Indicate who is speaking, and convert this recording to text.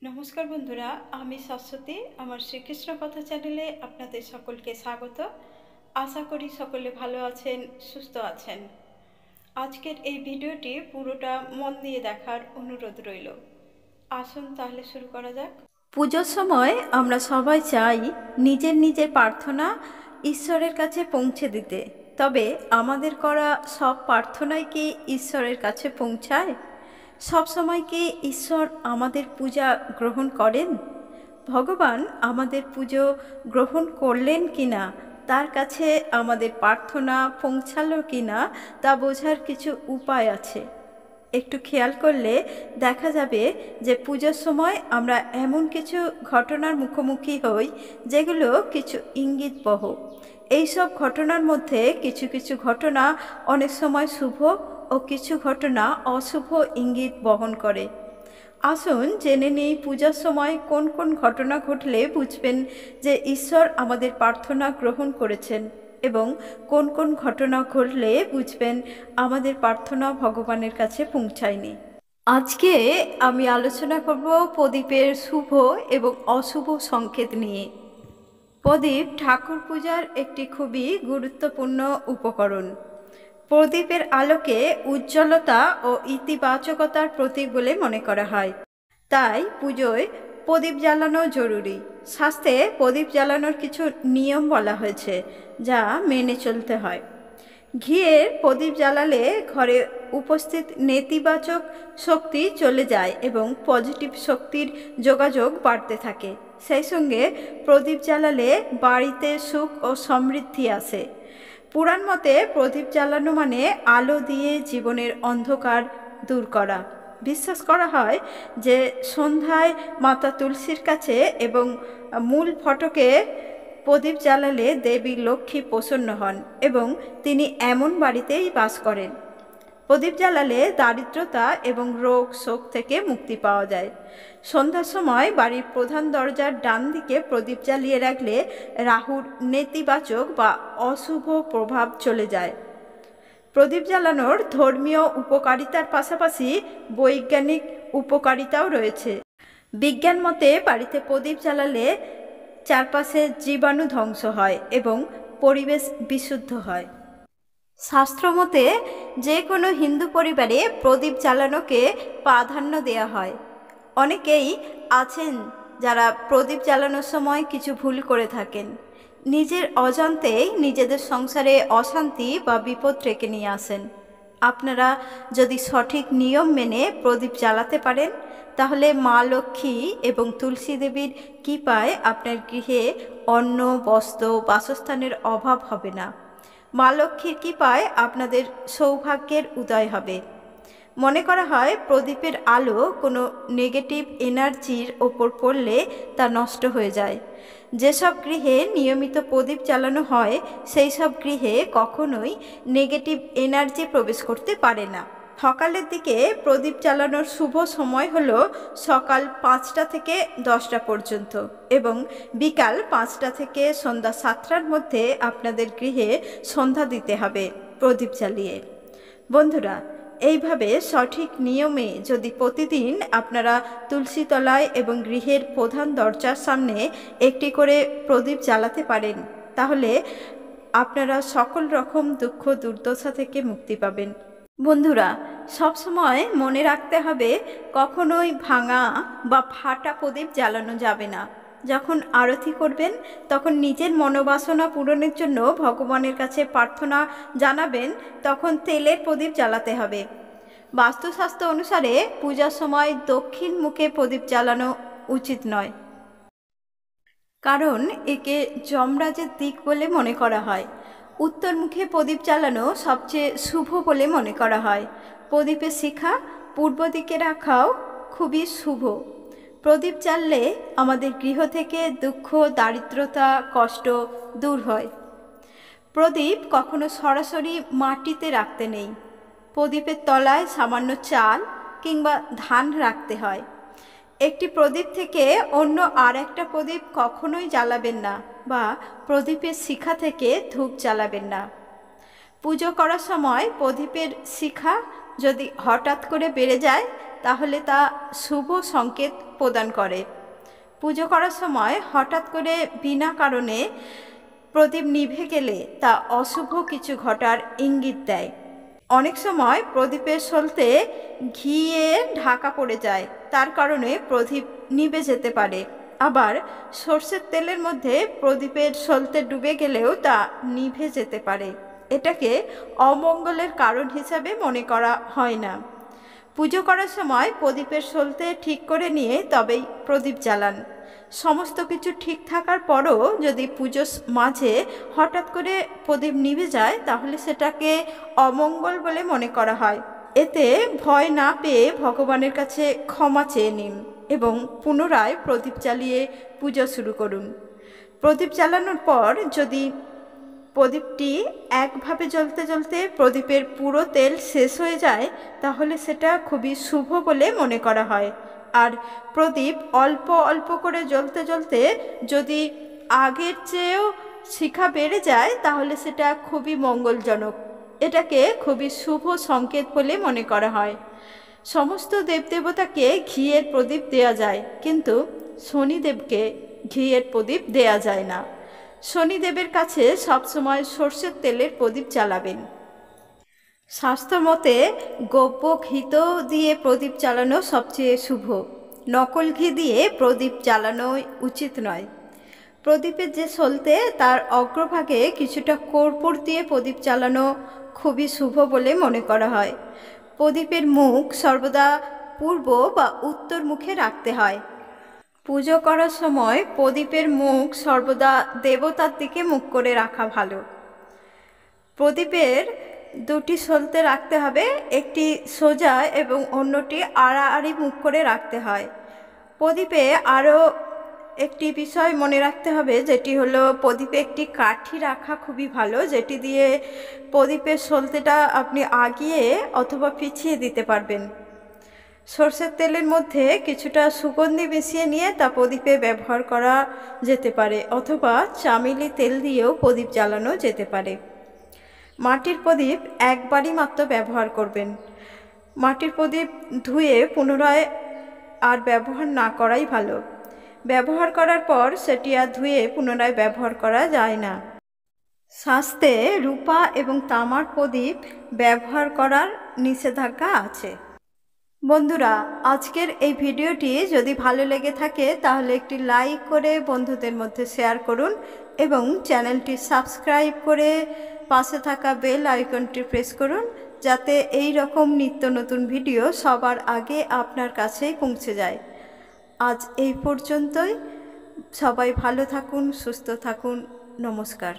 Speaker 1: নমস্কার বন্ধুরা, আমি শাশ্বতী। আমার শ্রীকৃষ্ণ কথা চ্যানেলে আপনাদের সকলকে স্বাগত। আশা করি সকলে ভালো আছেন, সুস্থ আছেন। আজকের এই ভিডিওটি পুরোটা মন দিয়ে দেখার অনুরোধ রইল। আসুন তাহলে শুরু করা যাক। পুজোর সময় আমরা সবাই চাই নিজের নিজের প্রার্থনা ঈশ্বরের কাছে পৌঁছে দিতে। তবে আমাদের করা সব প্রার্থনাই কি ঈশ্বরের কাছে পৌঁছায়? সব সময় কি ঈশ্বর আমাদের পূজা গ্রহণ করেন? ভগবান আমাদের পুজো গ্রহণ করলেন কিনা, তার কাছে আমাদের প্রার্থনা পৌঁছালো কিনা তা বোঝার কিছু উপায় আছে। একটু খেয়াল করলে দেখা যাবে যে পুজোর সময় আমরা এমন কিছু ঘটনার মুখোমুখি হই যেগুলো কিছু ইঙ্গিতবহ। এইসব ঘটনার মধ্যে কিছু কিছু ঘটনা অনেক সময় শুভ ও কিছু ঘটনা অশুভ ইঙ্গিত বহন করে। আসুন জেনে নিই পূজার সময় কোন কোন ঘটনা ঘটলে বুঝবেন যে ঈশ্বর আমাদের প্রার্থনা গ্রহণ করেছেন, এবং কোন কোন ঘটনা ঘটলে বুঝবেন আমাদের প্রার্থনা ভগবানের কাছে পৌঁছায়নি। আজকে আমি আলোচনা করব প্রদীপের শুভ এবং অশুভ সংকেত নিয়ে। প্রদীপ ঠাকুর পূজার একটি খুবই গুরুত্বপূর্ণ উপকরণ। প্রদীপের আলোকে উজ্জ্বলতা ও ইতিবাচকতার প্রতীক বলে মনে করা হয়। তাই পুজোয় প্রদীপ জ্বালানো জরুরি। শাস্ত্রে প্রদীপ জ্বালানোর কিছু নিয়ম বলা হয়েছে, যা মেনে চলতে হয়। ঘিয়ের প্রদীপ জ্বালালে ঘরে উপস্থিত নেতিবাচক শক্তি চলে যায় এবং পজিটিভ শক্তির যোগাযোগ বাড়তে থাকে। সেই সঙ্গে প্রদীপ জ্বালালে বাড়িতে সুখ ও সমৃদ্ধি আসে। পুরাণ মতে প্রদীপ জ্বালানো মানে আলো দিয়ে জীবনের অন্ধকার দূর করা। বিশ্বাস করা হয় যে সন্ধ্যায় মাতা তুলসীর কাছে এবং মূল ফটকে প্রদীপ জ্বালালে দেবী লক্ষ্মী প্রসন্ন হন এবং তিনি এমন বাড়িতেই বাস করেন। প্রদীপ জ্বালালে দারিদ্রতা এবং রোগ শোক থেকে মুক্তি পাওয়া যায়। সন্ধ্যার সময় বাড়ির প্রধান দরজার ডান দিকে প্রদীপ জ্বালিয়ে রাখলে রাহুর নেতিবাচক বা অশুভ প্রভাব চলে যায়। প্রদীপ জ্বালানোর ধর্মীয় উপকারিতার পাশাপাশি বৈজ্ঞানিক উপকারিতাও রয়েছে। বিজ্ঞান মতে বাড়িতে প্রদীপ জ্বালালে চারপাশে জীবাণু ধ্বংস হয় এবং পরিবেশ বিশুদ্ধ হয়। শাস্ত্রমতে যে কোনো হিন্দু পরিবারে প্রদীপ জ্বালানোকে প্রাধান্য দেওয়া হয়। অনেকেই আছেন যারা প্রদীপ জ্বালানোর সময় কিছু ভুল করে থাকেন। নিজের অজান্তেই নিজেদের সংসারে অশান্তি বা বিপদ ডেকে নিয়ে আসেন। আপনারা যদি সঠিক নিয়ম মেনে প্রদীপ জ্বালাতে পারেন, তাহলে মা লক্ষ্মী এবং তুলসী দেবীর কৃপায় আপনার গৃহে অন্ন, বস্ত্র, বাসস্থানের অভাব হবে না। মা লক্ষ্মীর কৃপায় আপনাদের সৌভাগ্যের উদয় হবে। মনে করা হয় প্রদীপের আলো কোনো নেগেটিভ এনার্জির ওপর পড়লে তা নষ্ট হয়ে যায়। যেসব গৃহে নিয়মিত প্রদীপ জ্বালানো হয় সেই সব গৃহে কখনোই নেগেটিভ এনার্জি প্রবেশ করতে পারে না। সকালের দিকে প্রদীপ জ্বালানোর শুভ সময় হলো সকাল 5টা থেকে 10টা পর্যন্ত এবং বিকাল 5টা থেকে সন্ধ্যা 7টার মধ্যে আপনাদের গৃহে সন্ধ্যা দিতে হবে প্রদীপ জ্বালিয়ে। বন্ধুরা, এইভাবে সঠিক নিয়মে যদি প্রতিদিন আপনারা তুলসী তলায় এবং গৃহের প্রধান দরজার সামনে একটি করে প্রদীপ জ্বালাতে পারেন, তাহলে আপনারা সকল রকম দুঃখ দুর্দশা থেকে মুক্তি পাবেন। বন্ধুরা, সবসময় মনে রাখতে হবে কখনোই ভাঙা বা ফাটা প্রদীপ জ্বালানো যাবে না। যখন আরতি করবেন তখন নিজের মনোবাসনা পূরণের জন্য ভগবানের কাছে প্রার্থনা জানাবেন, তখন তেলের প্রদীপ জ্বালাতে হবে। বাস্তুশাস্ত্র অনুসারে পূজার সময় দক্ষিণ মুখে প্রদীপ জ্বালানো উচিত নয়, কারণ একে যমরাজের দিক বলে মনে করা হয়। উত্তর মুখে প্রদীপ জ্বালানো সবচেয়ে শুভ বলে মনে করা হয়। প্রদীপের শিখা পূর্ব দিকে রাখাও খুবই শুভ। প্রদীপ জ্বাললে আমাদের গৃহ থেকে দুঃখ, দারিদ্রতা, কষ্ট দূর হয়। প্রদীপ কখনো সরাসরি মাটিতে রাখতে নেই। প্রদীপের তলায় সামান্য চাল কিংবা ধান রাখতে হয়। একটি প্রদীপ থেকে অন্য আর একটা প্রদীপ কখনোই জ্বালাবেন না, বা প্রদীপের শিখা থেকে ধূপ জ্বালাবেন না। পুজো করার সময় প্রদীপের শিখা যদি হঠাৎ করে বেড়ে যায়, তাহলে তা শুভ সংকেত প্রদান করে। পুজো করার সময় হঠাৎ করে বিনা কারণে প্রদীপ নিভে গেলে তা অশুভ কিছু ঘটার ইঙ্গিত দেয়। অনেক সময় প্রদীপের সলতে ঘিয়ে ঢাকা পড়ে যায়, তার কারণে প্রদীপ নিভে যেতে পারে। আবার সর্ষের তেলের মধ্যে প্রদীপের সলতে ডুবে গেলেও তা নিভে যেতে পারে। এটাকে অমঙ্গলের কারণ হিসাবে মনে করা হয় না। পুজো করার সময় প্রদীপের সলতে ঠিক করে নিয়ে তবেই প্রদীপ জ্বালান। সমস্ত কিছু ঠিক থাকার পরও যদি পুজোর মাঝে হঠাৎ করে প্রদীপ নিভে যায়, তাহলে সেটাকে অমঙ্গল বলে মনে করা হয়। এতে ভয় না পেয়ে ভগবানের কাছে ক্ষমা চেয়ে নিন এবং পুনরায় প্রদীপ জ্বালিয়ে পুজো শুরু করুন। প্রদীপ জ্বালানোর পর যদি প্রদীপটি একভাবে জ্বলতে জ্বলতে প্রদীপের পুরো তেল শেষ হয়ে যায়, তাহলে সেটা খুবই শুভ বলে মনে করা হয়। আর প্রদীপ অল্প অল্প করে জ্বলতে জ্বলতে যদি আগের চেয়েও শিখা বেড়ে যায়, তাহলে সেটা খুবই মঙ্গলজনক। এটাকে খুবই শুভ সংকেত বলে মনে করা হয়। সমস্ত দেবদেবতাকে ঘিয়ের প্রদীপ দেয়া যায়, কিন্তু শনিদেবকে ঘিয়ের প্রদীপ দেয়া যায় না। শনিদেবের কাছে সবসময় সর্ষের তেলের প্রদীপ জ্বালাবেন। শাস্ত্র মতে গোপ্য ঘিত দিয়ে প্রদীপ জ্বালানো সবচেয়ে শুভ। নকল ঘি দিয়ে প্রদীপ জ্বালানো উচিত নয়। প্রদীপের যে সলতে তার অগ্রভাগে কিছুটা কর্পূর দিয়ে প্রদীপ জ্বালানো খুবই শুভ বলে মনে করা হয়। প্রদীপের মুখ সর্বদা পূর্ব বা উত্তর মুখে রাখতে হয়। পুজো করার সময় প্রদীপের মুখ সর্বদা দেবতার দিকে মুখ করে রাখা ভালো। প্রদীপের দুটি সলতে রাখতে হবে, একটি সোজা এবং অন্যটি আড়াআড়ি মুখ করে রাখতে হয়। প্রদীপে আরও একটি বিষয় মনে রাখতে হবে, যেটি হলো প্রদীপে একটি কাঠি রাখা খুবই ভালো, যেটি দিয়ে প্রদীপের সলতেটা আপনি আগিয়ে অথবা পিছিয়ে দিতে পারবেন। সর্ষের তেলের মধ্যে কিছুটা সুগন্ধি মিশিয়ে নিয়ে তা প্রদীপে ব্যবহার করা যেতে পারে, অথবা চামেলি তেল দিয়েও প্রদীপ জ্বালানো যেতে পারে। মাটির প্রদীপ একবারই মাত্র ব্যবহার করবেন। মাটির প্রদীপ ধুয়ে পুনরায় আর ব্যবহার না করাই ভালো। ব্যবহার করার পর সেটি আর ধুয়ে পুনরায় ব্যবহার করা যায় না। শাস্ত্রে রূপা এবং তামার প্রদীপ ব্যবহার করার নিষেধাজ্ঞা আছে। বন্ধুরা, আজকের এই ভিডিওটি যদি ভালো লেগে থাকে তাহলে একটি লাইক করে বন্ধুদের মধ্যে শেয়ার করুন এবং চ্যানেলটি সাবস্ক্রাইব করে পাশে থাকা বেল আইকনটি প্রেস করুন, যাতে এই রকম নিত্য নতুন ভিডিও সবার আগে আপনার কাছেই পৌঁছে যায়। আজ এই পর্যন্তই। সবাই ভালো থাকুন, সুস্থ থাকুন। নমস্কার।